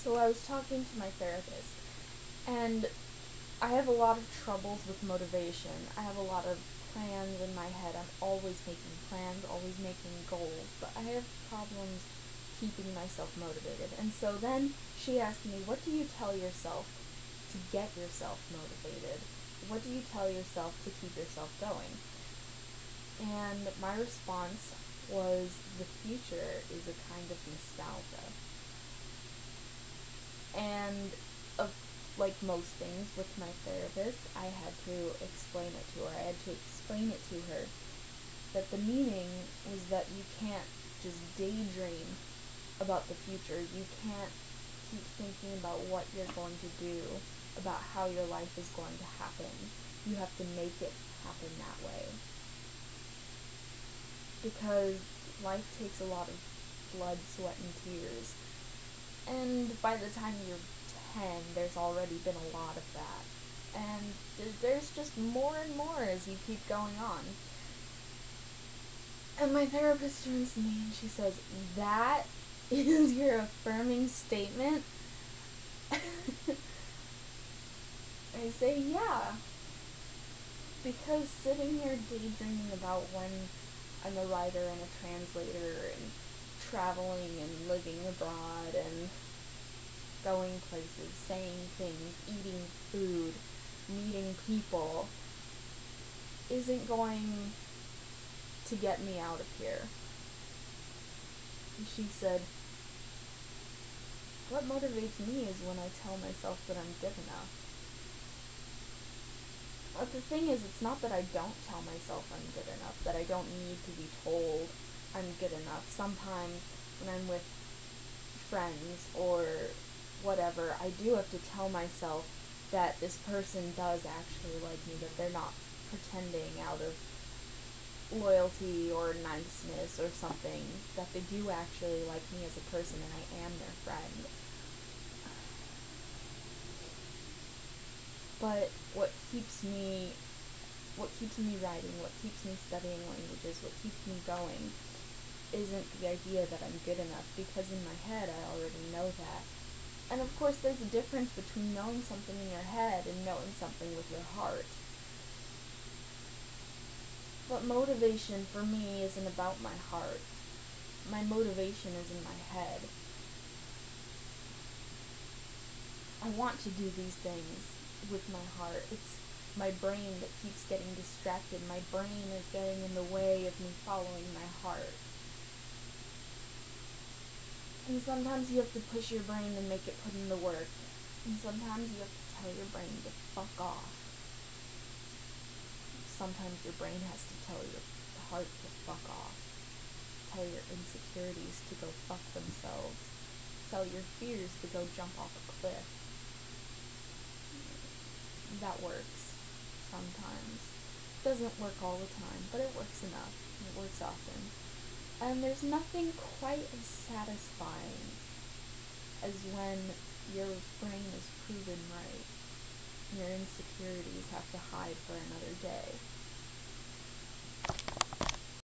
So I was talking to my therapist, and I have a lot of troubles with motivation. I have a lot of plans in my head. I'm always making plans, always making goals, but I have problems keeping myself motivated. And so then she asked me, what do you tell yourself to get yourself motivated? What do you tell yourself to keep yourself going? And my response was, the future is a kind of nostalgia. And like most things with my therapist, I had to explain it to her. I had to explain it to her that the meaning was that you can't just daydream about the future. You can't keep thinking about what you're going to do, about how your life is going to happen. You have to make it happen that way. Because life takes a lot of blood, sweat, and tears. And by the time you're 10, there's already been a lot of that. And there's just more and more as you keep going on. And my therapist turns to me and she says, that is your affirming statement? I say, yeah. Because sitting here daydreaming about when I'm a writer and a translator and traveling and living abroad and going places, saying things, eating food, meeting people, isn't going to get me out of here. And she said, what motivates me is when I tell myself that I'm good enough. But the thing is, it's not that I don't tell myself I'm good enough, that I don't need to be told I'm good enough. Sometimes when I'm with friends or whatever, I do have to tell myself that this person does actually like me, that they're not pretending out of loyalty or niceness or something, that they do actually like me as a person and I am their friend. But what keeps me writing, what keeps me studying languages, what keeps me going isn't the idea that I'm good enough, because in my head I already know that. And of course there's a difference between knowing something in your head and knowing something with your heart. But motivation for me isn't about my heart. My motivation is in my head. I want to do these things with my heart. It's my brain that keeps getting distracted. My brain is getting in the way of me following my heart. And sometimes you have to push your brain and make it put in the work. And sometimes you have to tell your brain to fuck off. Sometimes your brain has to tell your heart to fuck off. Tell your insecurities to go fuck themselves. Tell your fears to go jump off a cliff. That works sometimes. Doesn't work all the time, but it works enough. It works often. And there's nothing quite as satisfying as when your brain is proven right and your insecurities have to hide for another day.